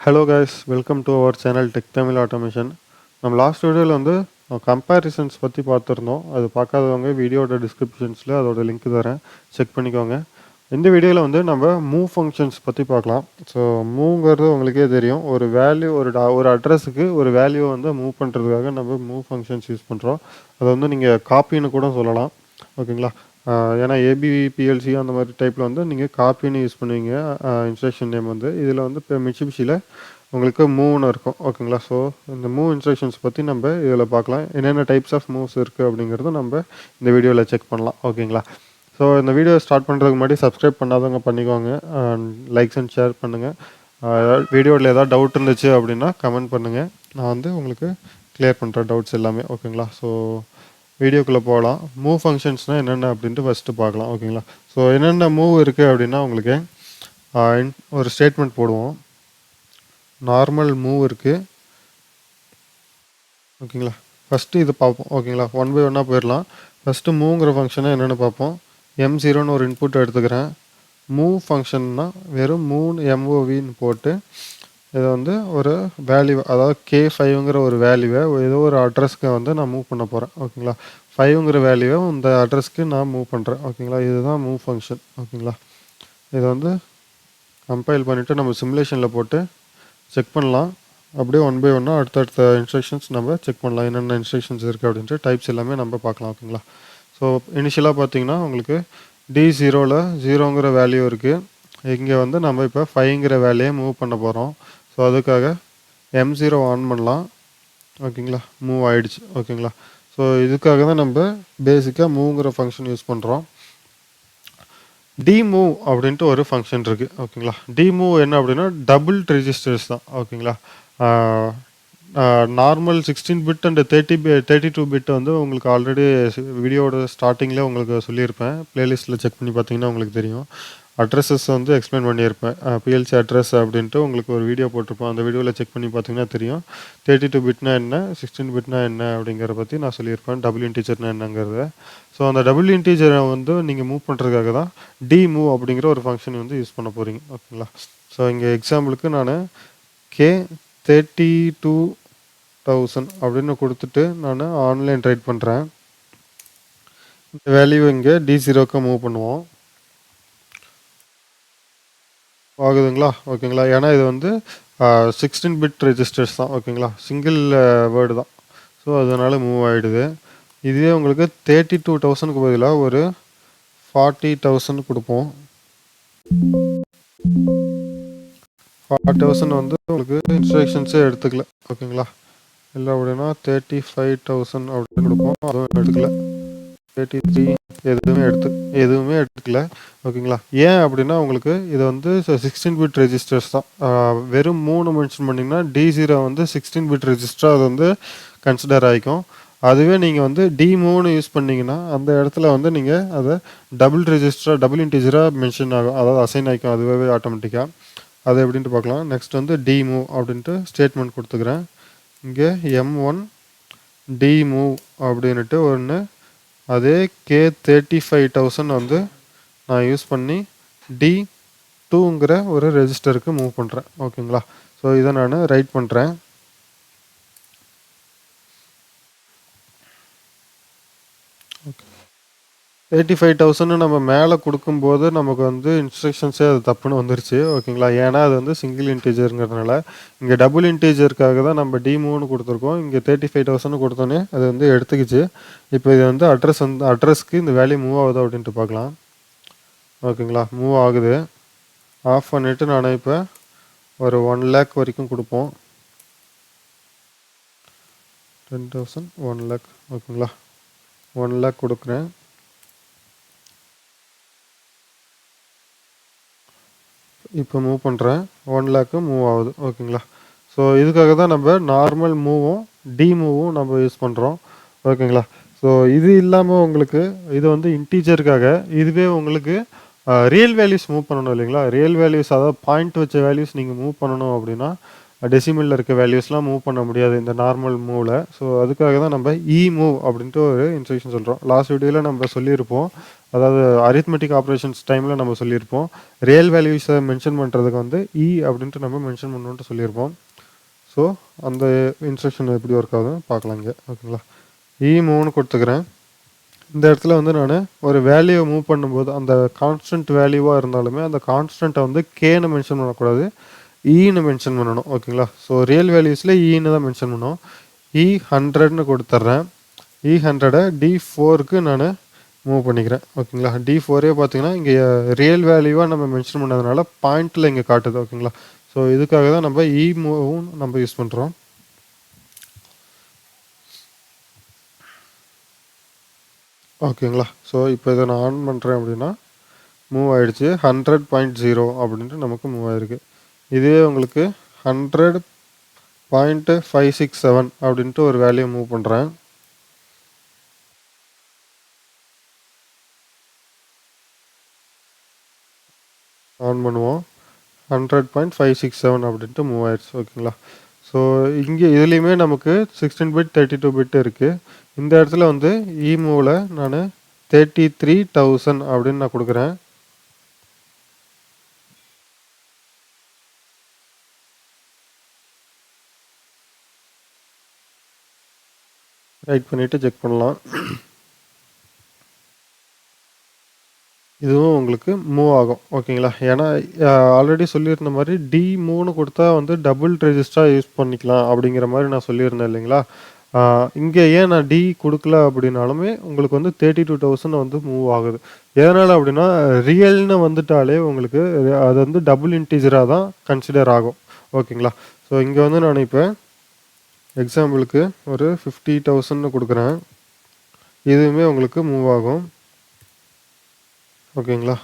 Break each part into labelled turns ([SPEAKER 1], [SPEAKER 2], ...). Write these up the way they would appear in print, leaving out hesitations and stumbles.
[SPEAKER 1] Hello guys, welcome to our channel tech Tamil automation. நம்ம last வீடியோவில் வந்து கம்பேரிசன்ஸ் பற்றி பார்த்துருந்தோம். அது பார்க்காதவங்க வீடியோட டிஸ்கிரிப்ஷன்ஸில் அதோட லிங்க் தரேன், செக் பண்ணிக்கோங்க. இந்த வீடியோவில் வந்து நம்ம மூவ் ஃபங்க்ஷன்ஸ் பற்றி பார்க்கலாம். ஸோ மூவ்ங்கிறது உங்களுக்கே தெரியும், ஒரு வேல்யூ ஒரு அட்ரஸுக்கு ஒரு வேல்யூவை வந்து மூவ் பண்ணுறதுக்காக நம்ம மூவ் ஃபங்க்ஷன்ஸ் யூஸ் பண்ணுறோம். அதை வந்து நீங்கள் காப்பின்னு கூட சொல்லலாம். ஓகேங்களா? ஏன்னா ஏபிபிஎல்சி அந்த மாதிரி டைப்பில் வந்து நீங்கள் காப்பின்னு யூஸ் பண்ணுவீங்க. இன்ஸ்ட்ரக்ஷன் நேம் வந்து இதில் வந்து இப்போ மிட்சுபிஷியில் உங்களுக்கு மூவ்னு இருக்கும். ஓகேங்களா? ஸோ இந்த மூவ் இன்ஸ்ட்ரக்ஷன்ஸ் பற்றி நம்ம இதில் பார்க்கலாம். என்னென்ன டைப்ஸ் ஆஃப் மூவ்ஸ் இருக்குது அப்படிங்கிறத நம்ம இந்த வீடியோவில் செக் பண்ணலாம். ஓகேங்களா? ஸோ இந்த வீடியோ ஸ்டார்ட் பண்ணுறதுக்கு முன்னாடி சப்ஸ்கிரைப் பண்ணாதவங்க பண்ணிக்கோங்க. லைக்ஸ் அண்ட் ஷேர் பண்ணுங்கள். வீடியோவில் ஏதாவது டவுட் இருந்துச்சு அப்படின்னா கமெண்ட் பண்ணுங்கள். நான் வந்து உங்களுக்கு கிளியர் பண்ணுறேன் டவுட்ஸ் எல்லாமே. ஓகேங்களா? ஸோ வீடியோக்குள்ளே போகலாம். மூவ் ஃபங்க்ஷன்ஸ்னால் என்னென்ன அப்படின்ட்டு ஃபஸ்ட்டு பார்க்கலாம். ஓகேங்களா? ஸோ என்னென்ன மூவ் இருக்குது அப்படின்னா உங்களுக்கு ஒரு ஸ்டேட்மெண்ட் போடுவோம். நார்மல் மூவ் இருக்குது. ஓகேங்களா? ஃபஸ்ட்டு இது பார்ப்போம். ஓகேங்களா? ஒன் பை ஒன்னாக போயிடலாம். ஃபஸ்ட்டு மூவ்ங்கிற ஃபங்க்ஷனை என்னென்னு பார்ப்போம். M0ன்னு ஒரு இன்புட் எடுத்துக்கிறேன். மூவ் ஃபங்க்ஷன்னா வெறும் MOVன்னு போட்டு இதை வந்து ஒரு வேல்யூ, அதாவது K5ங்கிற ஒரு வேல்யூவை ஏதோ ஒரு அட்ரஸ்க்கு வந்து நான் மூவ் பண்ண போகிறேன். ஓகேங்களா? 5ங்கிற வேல்யூவை இந்த அட்ரஸ்க்கு நான் மூவ் பண்ணுறேன். ஓகேங்களா? இதுதான் மூவ் ஃபங்க்ஷன். ஓகேங்களா? இதை வந்து கம்பைல் பண்ணிவிட்டு நம்ம சிமுலேஷனில் போட்டு செக் பண்ணலாம். அப்படியே ஒன் பை ஒன்னாக அடுத்தடுத்த இன்ஸ்ட்ரக்ஷன்ஸ் நம்ம செக் பண்ணலாம். என்னென்ன இன்ஸ்ட்ரக்ஷன்ஸ் இருக்குது அப்படின்ட்டு டைப்ஸ் எல்லாமே நம்ம பார்க்கலாம். ஓகேங்களா? ஸோ இனிஷியலாக பார்த்தீங்கன்னா உங்களுக்கு D0ல் 0ங்கிற வேல்யூ இருக்குது. இங்கே வந்து நம்ம இப்போ 5ங்கிற வேல்யூயை மூவ் பண்ண போகிறோம். ஸோ அதுக்காக M0 ஆன் பண்ணலாம். ஓகேங்களா? மூவ் ஆகிடுச்சு. ஓகேங்களா? ஸோ இதுக்காக தான் நம்ம பேசிக்காக மூவ்ங்கிற ஃபங்க்ஷன் யூஸ் பண்ணுறோம். டிமூவ் அப்படின்ட்டு ஒரு ஃபங்க்ஷன் இருக்குது. ஓகேங்களா? டிமூவ் என்ன அப்படின்னா டபுள் ரெஜிஸ்டர்ஸ் தான். ஓகேங்களா? நார்மல் 16 பிட் அண்ட் 32 பிட் வந்து உங்களுக்கு ஆல்ரெடி வீடியோட ஸ்டார்டிங்கில் உங்களுக்கு சொல்லியிருப்பேன். ப்ளேலிஸ்ட்டில் செக் பண்ணி பார்த்தீங்கன்னா உங்களுக்கு தெரியும். அட்ரஸஸ் வந்து எக்ஸ்பிளைன் பண்ணியிருப்பேன். பிஎல்சி அட்ரஸ் அப்படின்ட்டு உங்களுக்கு ஒரு வீடியோ போட்டிருப்போம். அந்த வீடியோவில் செக் பண்ணி பார்த்தீங்கன்னா தெரியும். 32 பிட்னா என்ன, 16 பிட்னா என்ன அப்படிங்கிறத பற்றி நான் சொல்லியிருப்பேன். டபுள் இன்டீஜர்னா என்னங்கிறத. ஸோ அந்த டபுள் இன்டீஜரை வந்து நீங்கள் மூவ் பண்ணுறதுக்காக தான் டிமூவ் அப்படிங்கிற ஒரு ஃபங்க்ஷன் வந்து யூஸ் பண்ண போகிறீங்க. ஓகேங்களா? ஸோ இங்கே எக்ஸாம்பிளுக்கு நான் K32,000 அப்படின்னு கொடுத்துட்டு நான் ஆன்லைன் ட்ரைட் பண்ணுறேன். இந்த வேல்யூ இங்கே D0க்கு மூவ் பண்ணுவோம். ஆகுதுங்களா? ஓகேங்களா? ஏன்னா இது வந்து 16 பிட் ரெஜிஸ்டர்ஸ் தான். ஓகேங்களா? சிங்கிள் வேர்டு தான். ஸோ அதனால் மூவ் ஆகிடுது. இதுவே உங்களுக்கு 32,000க்கு பதிலாக ஒரு 40,000 கொடுப்போம். 40,000 வந்து உங்களுக்கு இன்ஸ்ட்ரக்ஷன்ஸே எடுத்துக்கல. ஓகேங்களா? இல்லை அப்படின்னா 35,000 அப்படின்னு கொடுப்போம். அதுவும் எடுத்துக்கல. 33 எதுவுமே எடுத்துக்கல. ஓகேங்களா? ஏன் அப்படின்னா உங்களுக்கு இது வந்து 16 பிட் ரெஜிஸ்டர்ஸ் தான். வெறும் 3 மென்ஷன் பண்ணிங்கன்னா D0 வந்து 16 பிட் ரெஜிஸ்டர் அது வந்து கன்சிடர் ஆகிக்கும். அதுவே நீங்கள் வந்து D3 யூஸ் பண்ணிங்கன்னா அந்த இடத்துல வந்து நீங்கள் அதை டபுள் இன்டீஜராக மென்ஷன் ஆகும், அதாவது அசைன் ஆகிக்கும் அதுவே ஆட்டோமேட்டிக்காக. அது எப்படின்ட்டு பார்க்கலாம். நெக்ஸ்ட் வந்து டிமூவ் அப்படின்ட்டு ஸ்டேட்மெண்ட் கொடுத்துக்கிறேன். இங்கே M1 டிமூவ் அப்படின்ட்டு ஒன்று, அதே K35,000 வந்து நான் யூஸ் பண்ணி D2ங்கிற ஒரு ரெஜிஸ்டருக்கு மூவ் பண்ணுறேன். ஓகேங்களா? ஸோ இதை நான் ரைட் பண்ணுறேன். ஓகே, 35,000 நம்ம மேலே கொடுக்கும்போது நமக்கு வந்து இன்ஸ்ட்ரக்ஷன்ஸே அது தப்புன்னு வந்துருச்சு. ஓகேங்களா? ஏன்னா அது வந்து சிங்கிள் இன்டீஜருங்கிறதுனால. இங்கே டபுள் இன்டீஜருக்காக தான் நம்ம D3 கொடுத்துருக்கோம். இங்கே 35,000 கொடுத்தோன்னே அது வந்து எடுத்துக்கிச்சு. இப்போ இது வந்து அட்ரஸ்க்கு இந்த வேல்யூ மூவ் ஆகுது அப்படின்ட்டு பார்க்கலாம். ஓகேங்களா? மூவ் ஆகுது. ஆஃப் பண்ணிவிட்டு நான் இப்போ ஒரு 1 lakh வரைக்கும் கொடுப்போம். 10,000 1 lakh. ஓகேங்களா? 1 lakh கொடுக்குறேன். இப்போ மூவ் பண்ணுறேன். 1 lakh மூவ் ஆகுது. ஓகேங்களா? ஸோ இதுக்காக தான் நம்ம நார்மல் மூவும் டிமூவும் நம்ம யூஸ் பண்ணுறோம். ஓகேங்களா? ஸோ இது இல்லாமல் உங்களுக்கு இது வந்து இன்டீஜருக்காக, இதுவே உங்களுக்கு ரியல் வேல்யூஸ் மூவ் பண்ணணும் இல்லைங்களா? ரியல் வேல்யூஸ், அதாவது பாயிண்ட் வச்ச வேல்யூஸ் நீங்கள் மூவ் பண்ணணும் அப்படின்னா டெசிமலில் இருக்க வேல்யூஸ்லாம் மூவ் பண்ண முடியாது இந்த நார்மல் மூவில். ஸோ அதுக்காக தான் நம்ம மூவ் அப்படின்ட்டு ஒரு இன்ஸ்ட்ரக்ஷன் சொல்கிறோம். லாஸ்ட் வீடியோவில் நம்ம சொல்லியிருப்போம், அதாவது அரித்மெட்டிக் ஆப்ரேஷன்ஸ் டைமில் நம்ம சொல்லியிருப்போம் ரியல் வேல்யூஸை மென்ஷன் பண்ணுறதுக்கு வந்து அப்படின்ட்டு நம்ம மென்ஷன் பண்ணணுன்ட்டு சொல்லியிருப்போம். ஸோ அந்த இன்ஸ்ட்ரக்ஷன் எப்படி ஒர்க் ஆகுதுன்னு பார்க்கலாம் இங்கே. ஓகேங்களா, மூவ்னு கொடுத்துக்கிறேன். இந்த இடத்துல வந்து நான் ஒரு வேல்யூவை மூவ் பண்ணும்போது அந்த கான்ஸ்டன்ட் வேல்யூவாக இருந்தாலுமே அந்த கான்ஸ்டன்ட்டை வந்து கேன்னு மென்ஷன் பண்ணக்கூடாது, ஈன்னு மென்ஷன் பண்ணணும். ஓகேங்களா, ஸோ ரியல் வேல்யூஸில் ஈன்னு தான் மென்ஷன் பண்ணணும். 100ன்னு கொடுத்துட்றேன். 100 D4க்கு நான் மூவ் பண்ணிக்கிறேன். ஓகேங்களா, D4 பார்த்தீங்கன்னா இங்கே ரியல் வேல்யூவாக நம்ம மென்ஷன் பண்ணதுனால பாயிண்டில் இங்கே காட்டுது. ஓகேங்களா, ஸோ இதுக்காக தான் நம்ம மூவும் நம்ம யூஸ் பண்ணுறோம். ஓகேங்களா, ஸோ இப்போ இதை நான் ஆன் பண்ணுறேன் அப்படின்னா மூவ் ஆகிடுச்சு. 100.0 அப்படின்ட்டு நமக்கு மூவ் ஆகிருக்கு. இதே உங்களுக்கு 100.567 அப்படின்ட்டு ஒரு வேல்யூ மூவ் பண்ணுறேன். ஆன் பண்ணுவோம். 100.567 அப்படின்ட்டு மூவ் ஆயிடுச்சு. ஓகேங்களா, ஸோ இங்கே இதுலேயுமே நமக்கு 16 பிட் 32 பிட் இருக்குது. இந்த இடத்துல வந்து மூவில் நான் 33,000 அப்படின்னு நான் கொடுக்குறேன். ரைட் பண்ணிவிட்டு செக் பண்ணலாம். இதுவும் உங்களுக்கு மூவ் ஆகும். ஓகேங்களா, ஏன்னா ஆல்ரெடி சொல்லியிருந்த மாதிரி D3 கொடுத்தா வந்து டபுள் ரெஜிஸ்டராக யூஸ் பண்ணிக்கலாம் அப்படிங்கிற மாதிரி நான் சொல்லியிருந்தேன் இல்லைங்களா. இங்கே ஏன் நான் டி கொடுக்கல அப்படின்னாலுமே உங்களுக்கு வந்து 32,000 வந்து மூவ் ஆகுது. எதனால் அப்படின்னா ரியல்னு வந்துட்டாலே உங்களுக்கு அது வந்து டபுள் இன்டீஜராக தான் கன்சிடர் ஆகும். ஓகேங்களா, ஸோ இங்கே வந்து நான் இப்போ எக்ஸாம்பிளுக்கு ஒரு 50,000 கொடுக்குறேன். இதுவுமே உங்களுக்கு மூவ் ஆகும். ஓகேங்களா,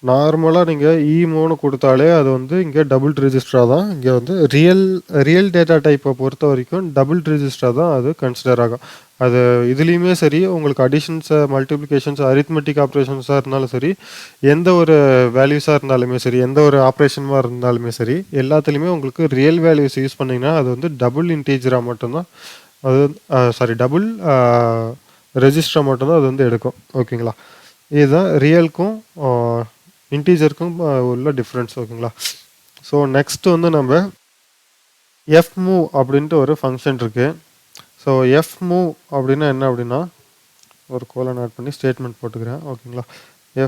[SPEAKER 1] நார்மலாக நீங்கள் மூணு கொடுத்தாலே அது வந்து இங்கே டபுள் ரிஜிஸ்டராக தான் இங்கே வந்து ரியல் டேட்டா டைப்பை பொறுத்த வரைக்கும் டபுள் ரிஜிஸ்டராக தான் அது கன்சிடர் ஆகும். அது இதுலேயுமே சரி, உங்களுக்கு அடிஷன்ஸு மல்டிப்ளிகேஷன்ஸ் அரித்மெட்டிக் ஆப்ரேஷன்ஸாக இருந்தாலும் சரி, எந்த ஒரு வேல்யூஸாக இருந்தாலுமே சரி, எந்த ஒரு ஆப்ரேஷனாக இருந்தாலுமே சரி, எல்லாத்துலேயுமே உங்களுக்கு ரியல் வேல்யூஸ் யூஸ் பண்ணிங்கன்னா அது வந்து டபுள் இன்டீஜராக மட்டும்தான் அது டபுள் ரெஜிஸ்டராக மட்டும்தான் அது வந்து எடுக்கும். ஓகேங்களா, இதுதான் ரியலுக்கும் இன்டீஜருக்கும் உள்ள டிஃப்ரென்ஸ். ஓகேங்களா, ஸோ நெக்ஸ்ட் வந்து நம்ம fmove அப்படின்ட்டு ஒரு ஃபங்க்ஷன் இருக்குது. ஸோ fmove அப்படின்னா என்ன அப்படின்னா ஒரு கோலன் ஆட் பண்ணி ஸ்டேட்மெண்ட் போட்டுக்கிறேன். ஓகேங்களா,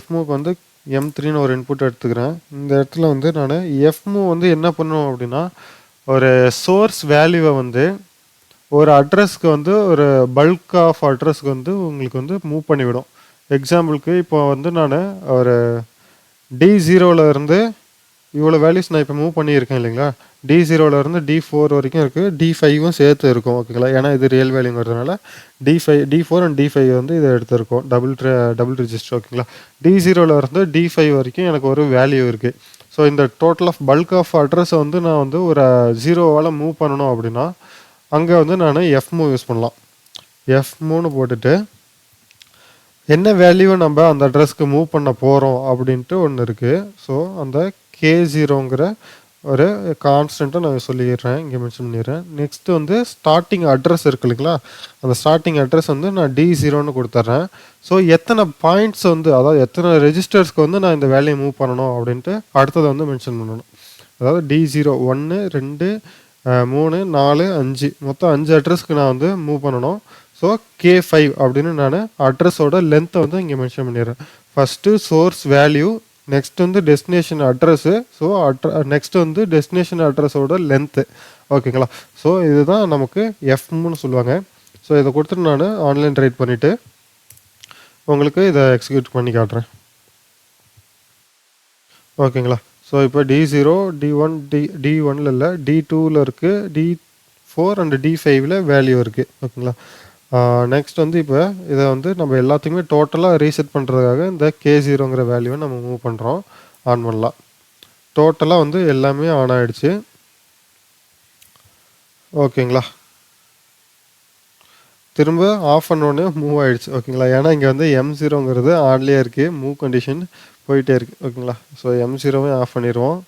[SPEAKER 1] fmoveக்கு வந்து M3ன்னு ஒரு இன்புட் எடுத்துக்கிறேன். இந்த இடத்துல வந்து நான் fmove வந்து என்ன பண்ணுவோம் அப்படின்னா ஒரு சோர்ஸ் வேல்யூவை வந்து ஒரு அட்ரஸ்க்கு வந்து ஒரு பல்க் ஆஃப் அட்ரஸ்க்கு வந்து உங்களுக்கு வந்து மூவ் பண்ணிவிடும். எக்ஸாம்பிளுக்கு இப்போ வந்து நான் ஒரு D0 இருந்து இவ்வளோ வேல்யூஸ் நான் இப்போ மூவ் பண்ணியிருக்கேன் இல்லைங்களா. D0 D4 வரைக்கும் இருக்குது, D5ம் சேர்த்து இருக்கும். ஓகேங்களா, ஏன்னா இது ரியல் வேல்யூங்கிறதுனால D4 அண்ட் D5 வந்து இதை எடுத்துருக்கோம் டபுள் ரிஜிஸ்டர். ஓகேங்களா, D0 D5 வரைக்கும் எனக்கு ஒரு வேல்யூ இருக்குது. ஸோ இந்த டோட்டல் ஆஃப் பல்க் ஆஃப் அட்ரஸை வந்து நான் வந்து ஒரு 0வால் மூவ் பண்ணணும் அப்படின்னா அங்கே வந்து நான் fmove யூஸ் பண்ணலாம். fmoveன்னு போட்டுட்டு என்ன வேல்யூவை நம்ம அந்த அட்ரஸ்க்கு மூவ் பண்ண போகிறோம் அப்படின்ட்டு ஒன்று இருக்குது. ஸோ அந்த K0ங்கிற ஒரு கான்ஸ்டண்ட்டை நான் சொல்லிடுறேன், இங்கே மென்ஷன் பண்ணிடுறேன். நெக்ஸ்ட்டு வந்து ஸ்டார்டிங் அட்ரஸ் இருக்கு இல்லைங்களா, அந்த ஸ்டார்டிங் அட்ரஸ் வந்து நான் D0ன்னு கொடுத்துட்றேன். ஸோ எத்தனை பாயிண்ட்ஸ் வந்து அதாவது எத்தனை ரெஜிஸ்டர்ஸ்க்கு வந்து நான் இந்த வேல்யூயை மூவ் பண்ணணும் அப்படின்ட்டு அடுத்ததை வந்து மென்ஷன் பண்ணணும். அதாவது D0 1 2 3 4 5 மொத்தம் 5 அட்ரஸ்க்கு நான் வந்து மூவ் பண்ணணும். ஸோ K5 அப்படின்னு நான் அட்ரஸோட லென்த்தை வந்து இங்கே மென்ஷன் பண்ணிடுறேன். ஃபஸ்ட்டு சோர்ஸ் வேல்யூ, நெக்ஸ்ட் வந்து டெஸ்டினேஷன் அட்ரஸ்ஸு, ஸோ நெக்ஸ்ட் வந்து டெஸ்டினேஷன் அட்ரஸோட லென்த்து. ஓகேங்களா, ஸோ இதுதான் நமக்கு fmன்னு சொல்லுவாங்க. ஸோ இதை கொடுத்துட்டு நான் ஆன்லைன் ரைட் பண்ணிவிட்டு உங்களுக்கு இதை எக்ஸிக்யூட் பண்ணி காட்டுறேன். ஓகேங்களா, ஸோ இப்போ D0 D1 D1 இல்லை D2 இருக்குது, D4 அண்ட் D5 வேல்யூ இருக்குது. ஓகேங்களா, நெக்ஸ்ட் வந்து இப்போ இதை வந்து நம்ம எல்லாத்துக்குமே டோட்டலாக ரீசெட் பண்ணுறதுக்காக இந்த K0ங்கிற வேல்யூவை நம்ம மூவ் பண்ணுறோம். ஆன் பண்ணலாம். டோட்டலாக வந்து எல்லாமே ஆன் ஆகிடுச்சு. ஓகேங்களா, திரும்ப ஆஃப் பண்ணோடனே மூவ் ஆகிடுச்சு. ஓகேங்களா, ஏன்னா இங்கே வந்து M0ங்கிறது ஆன்லேயே இருக்குது, மூவ் கண்டிஷன் போயிட்டே இருக்குது. ஓகேங்களா, ஸோ M0வையும் ஆஃப் பண்ணிடுவோம்,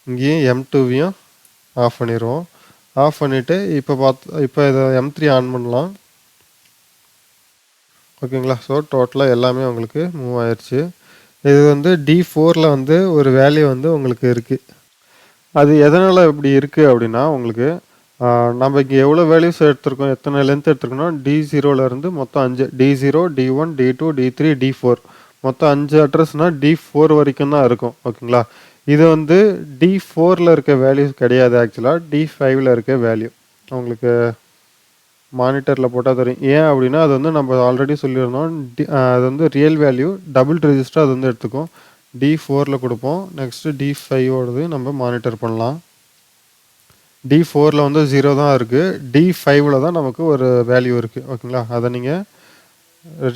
[SPEAKER 1] இங்கேயும் M2வையும் ஆஃப் பண்ணிடுவோம். ஆஃப் பண்ணிவிட்டு இப்போ இதை M3 ஆன் பண்ணலாம். ஓகேங்களா. ஸோ டோட்டலாக எல்லாமே உங்களுக்கு மூவ் ஆயிடுச்சு. இது வந்து D4ல் வந்து ஒரு வேல்யூ வந்து உங்களுக்கு இருக்குது. அது எதனால் இப்படி இருக்குது அப்படின்னா உங்களுக்கு நம்ம இங்கே எவ்வளோ வேல்யூஸ் எடுத்திருக்கோம், எத்தனை லென்த் எடுத்திருக்கோம்னா D0லேருந்து மொத்தம் 5 D0 D1 D2 D3 D4 மொத்தம் 5 அட்ரஸ்னால் D4 வரைக்கும் தான் இருக்கும். ஓகேங்களா. இது வந்து D4ல் இருக்க வேல்யூஸ் கிடையாது, ஆக்சுவலாக D5ல் இருக்க வேல்யூ. உங்களுக்கு மானிட்டரில் போட்டால் தெரியும். ஏன் அப்படின்னா அது வந்து நம்ம ஆல்ரெடி சொல்லியிருந்தோம், அது வந்து ரியல் வேல்யூ டபுள் ரெஜிஸ்டர் அது வந்து எடுத்துக்கும். D4ல் கொடுப்போம். நெக்ஸ்ட்டு D5ஓடது நம்ம மானிட்டர் பண்ணலாம். D4ல் வந்து 0 தான் இருக்குது. D5ல் தான் நமக்கு ஒரு வேல்யூ இருக்குது. ஓகேங்களா. அதை நீங்கள்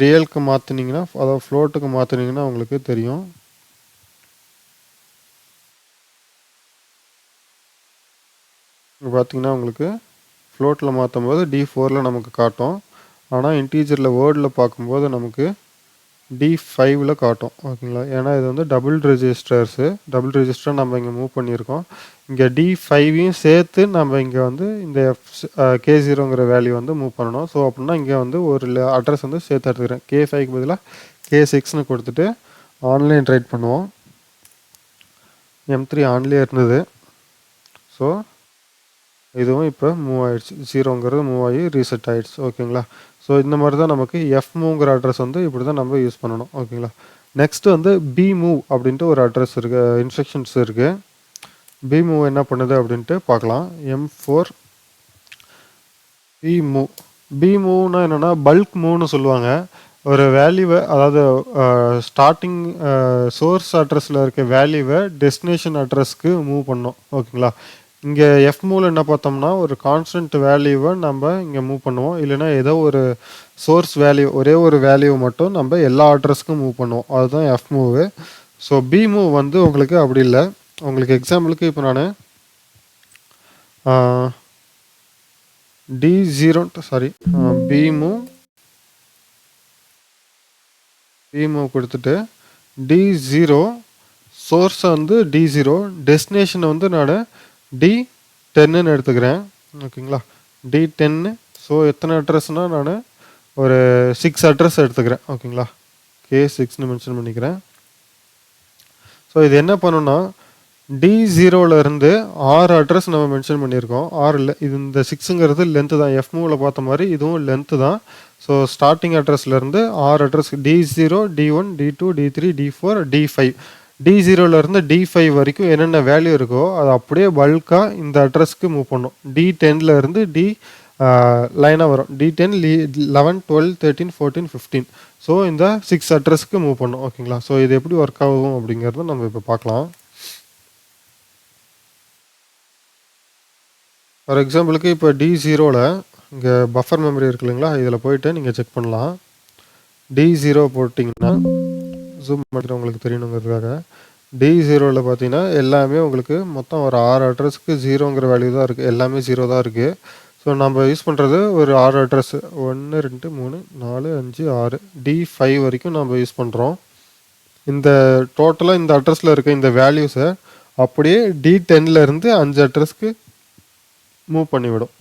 [SPEAKER 1] ரியலுக்கு மாற்றினீங்கன்னா, அதாவது ஃப்ளோட்டுக்கு மாற்றினீங்கன்னா உங்களுக்கு தெரியும். இப்போ பார்த்தீங்கன்னா உங்களுக்கு ஃப்ளோட்டில் மாற்றும் போது D4ல் நமக்கு காட்டும். ஆனால் இன்டீஜரில் வேர்டில் பார்க்கும்போது நமக்கு D5ல் காட்டும். ஓகேங்களா. ஏன்னா இது வந்து டபுள் ரெஜிஸ்டர் நம்ம இங்கே மூவ் பண்ணியிருக்கோம். இங்கே D5ஐயும் சேர்த்து நம்ம இங்கே வந்து இந்த K0ங்கிற வேல்யூ வந்து மூவ் பண்ணணும். ஸோ அப்படின்னா இங்கே வந்து ஒரு அட்ரஸ் வந்து சேர்த்து எடுத்துக்கிறேன். K5க்கு பதிலாக K6ன்னு கொடுத்துட்டு ஆன்லைன் ரைட் பண்ணுவோம். M3 ஆன்லேயே இருந்தது. ஸோ இதுவும் இப்போ மூவ் ஆகிடுச்சு. 0ங்கிறது மூவ் ஆகி ரீசெட் ஆகிடுச்சு. ஓகேங்களா. ஸோ இந்த மாதிரி தான் நமக்கு Fmovங்கிற அட்ரஸ் வந்து இப்படி தான் நம்ம யூஸ் பண்ணணும். ஓகேங்களா. நெக்ஸ்ட்டு வந்து Bmove அப்படின்ட்டு ஒரு அட்ரஸ் இருக்குது, இன்ஸ்ட்ரக்ஷன்ஸ் இருக்குது. Bmove என்ன பண்ணுது அப்படின்ட்டு பார்க்கலாம். M4 Bmoveனா என்னென்னா பல்க் மூவ்னு சொல்லுவாங்க. ஒரு வேல்யூவை, அதாவது ஸ்டார்டிங் சோர்ஸ் அட்ரஸில் இருக்க வேல்யூவை டெஸ்டினேஷன் அட்ரஸ்க்கு மூவ் பண்ணோம். ஓகேங்களா. இங்கே Fmoveல என்ன பார்த்தோம்னா ஒரு கான்ஸ்டன்ட் வேல்யூவை நம்ம இங்கே மூவ் பண்ணுவோம். இல்லைன்னா ஏதோ ஒரு சோர்ஸ் வேல்யூ, ஒரே ஒரு வேல்யூவை மட்டும் நம்ம எல்லா அட்ரஸ்க்கும் மூவ் பண்ணுவோம். அதுதான் Fmove. ஸோ Bmove வந்து உங்களுக்கு அப்படி இல்லை. உங்களுக்கு எக்ஸாம்பிளுக்கு இப்போ நான் Bmove கொடுத்துட்டு D0 சோர்ஸை வந்து D0, டெஸ்டினேஷனை வந்து நான் D10ன்னு எடுத்துக்கிறேன். ஓகேங்களா. D10. ஸோ எத்தனை அட்ரஸ்னால் நான் ஒரு 6 அட்ரஸ் எடுத்துக்கிறேன். ஓகேங்களா. K6ன்னு மென்ஷன் பண்ணிக்கிறேன். ஸோ இது என்ன பண்ணுன்னா D0லேருந்து 6 அட்ரஸ் நம்ம மென்ஷன் பண்ணியிருக்கோம். 6 இல்லை, இது இந்த 6ங்கிறது லென்த்து தான். Fmoveல பார்த்த மாதிரி இதுவும் லென்த்து தான். ஸோ ஸ்டார்டிங் அட்ரஸ்லேருந்து 6 address D0 D1 D2 D3 D4 D5 D0லேருந்து D5 வரைக்கும் என்னென்ன வேல்யூ இருக்கோ அது அப்படியே பல்காக இந்த அட்ரஸ்க்கு மூவ் பண்ணும். D10லேருந்து லைனாக வரும். D10 11 12 13 14 15. ஸோ இந்த 6 அட்ரஸ்க்கு மூவ் பண்ணும். ஓகேங்களா. ஸோ இது எப்படி ஒர்க் ஆகும் அப்படிங்கிறத நம்ம இப்போ பார்க்கலாம். ஃபார் எக்ஸாம்பிளுக்கு இப்போ D0ல் இங்கே பஃபர் மெமரி இருக்கு இல்லைங்களா, இதில் போயிட்டு நீங்கள் செக் பண்ணலாம். D0 போட்டிங்கன்னா ஜூம் பண்ணிட்டு உங்களுக்கு தெரியணுங்கிறதுக்காக D0ல் பார்த்தீங்கன்னா எல்லாமே உங்களுக்கு மொத்தம் ஒரு 6 அட்ரஸ்க்கு 0ங்கிற வேல்யூ தான் இருக்குது. எல்லாமே 0 தான் இருக்குது. ஸோ நம்ம யூஸ் பண்ணுறது ஒரு 6 அட்ரஸ், 1 2 3 4 5 6 D5 வரைக்கும் நம்ம யூஸ் பண்ணுறோம். இந்த டோட்டலாக இந்த அட்ரஸில் இருக்க இந்த வேல்யூஸை அப்படியே D10லேருந்து 5 அட்ரஸ்க்கு மூவ் பண்ணிவிடும்.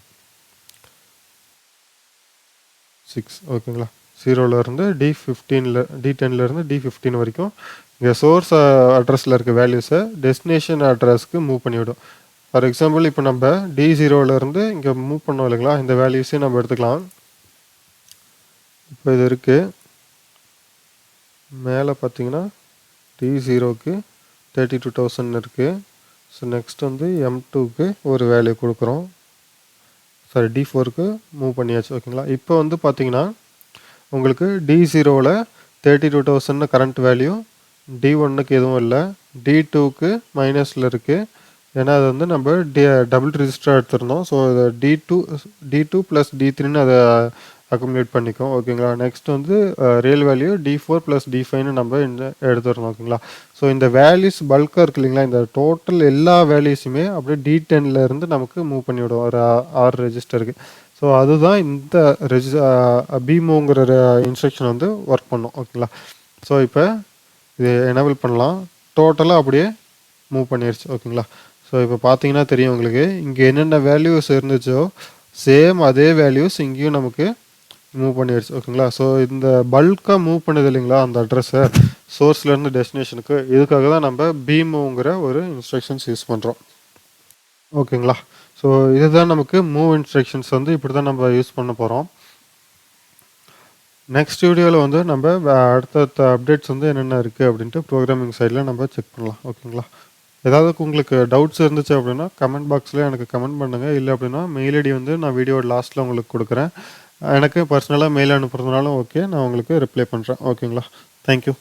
[SPEAKER 1] 6. ஓகேங்களா. 0லேருந்து D10லேருந்து D15 வரைக்கும் இங்கே சோர்ஸ் அட்ரஸில் இருக்க வேல்யூஸை டெஸ்டினேஷன் அட்ரஸ்க்கு மூவ் பண்ணிவிடும். ஃபார் எக்ஸாம்பிள் இப்போ நம்ம D0லேருந்து இங்கே மூவ் பண்ணோம் இல்லைங்களா, இந்த வேல்யூஸையும் நம்ம எடுத்துக்கலாம். இப்போ இது இருக்குது. மேலே பார்த்தீங்கன்னா D0க்கு 32,000 இருக்குது. ஸோ நெக்ஸ்ட் வந்து M2க்கு ஒரு வேல்யூ கொடுக்குறோம். சாரி, D4க்கு மூவ் பண்ணியாச்சு. ஓகேங்களா. இப்போ வந்து பார்த்தீங்கன்னா உங்களுக்கு D0வில் 32,000 கரண்ட் வேல்யூ, D1க்கு எதுவும் இல்லை, D2க்கு மைனஸில் இருக்குது. ஏன்னா அது வந்து நம்ம டபுள் ரெஜிஸ்டர் எடுத்திருந்தோம். ஸோ அதை D2 ப்ளஸ் D3ன்னு அதை அக்குமுலேட் பண்ணிக்கும். ஓகேங்களா. நெக்ஸ்ட் வந்து ரியல் வேல்யூ D4 ப்ளஸ் D5ன்னு நம்ம எடுத்துருந்தோம். ஓகேங்களா. ஸோ இந்த வேல்யூஸ் பல்காக இருக்குது இல்லைங்களா, இந்த டோட்டல் எல்லா வேல்யூஸுமே அப்படியே D10லேருந்து நமக்கு மூவ் பண்ணிவிடும் ஒரு 6 ரெஜிஸ்டருக்கு. ஸோ அதுதான் இந்த Bmoveங்கிற இன்ஸ்ட்ரக்ஷன் வந்து ஒர்க் பண்ணும். ஓகேங்களா. ஸோ இப்போ இது எனேபிள் பண்ணலாம். டோட்டலாக அப்படியே மூவ் பண்ணிடுச்சு. ஓகேங்களா. ஸோ ஸோ இப்போ பார்த்தீங்கன்னா தெரியும் உங்களுக்கு இங்கே என்னென்ன வேல்யூஸ் இருந்துச்சோ சேம் அதே வேல்யூஸ் இங்கேயும் நமக்கு மூவ் பண்ணிடுச்சு. ஓகேங்களா? ஸோ இந்த பல்காக மூவ் பண்ணுது இல்லைங்களா அந்த அட்ரஸை சோர்ஸ்லேருந்து டெஸ்டினேஷனுக்கு, இதுக்காக தான் நம்ம பீமூங்கிற ஒரு இன்ஸ்ட்ரக்ஷன்ஸ் யூஸ் பண்ணுறோம். ஓகேங்களா? ஸோ இதுதான் நமக்கு மூவ் இன்ஸ்ட்ரக்ஷன்ஸ் வந்து இப்படி தான் நம்ம யூஸ் பண்ண போகிறோம். நெக்ஸ்ட் வீடியோவில் வந்து நம்ம அடுத்தடுத்த அப்டேட்ஸ் வந்து என்னென்ன இருக்குது அப்படின்ட்டு ப்ரோக்ராமிங் சைடில் நம்ம செக் பண்ணலாம். ஓகேங்களா? ஏதாவது உங்களுக்கு டவுட்ஸ் இருந்துச்சு அப்படின்னா கமெண்ட் பாக்ஸில் எனக்கு கமெண்ட் பண்ணுங்கள். இல்லை அப்படின்னா மெயில் ஐடி வந்து நான் வீடியோ லாஸ்ட்டில் உங்களுக்கு கொடுக்குறேன். எனக்கு பர்சனலாக மெயில் அனுப்புறதுனாலும் ஓகே, நான் உங்களுக்கு ரிப்ளை பண்ணுறேன். ஓகேங்களா? தேங்க்யூ.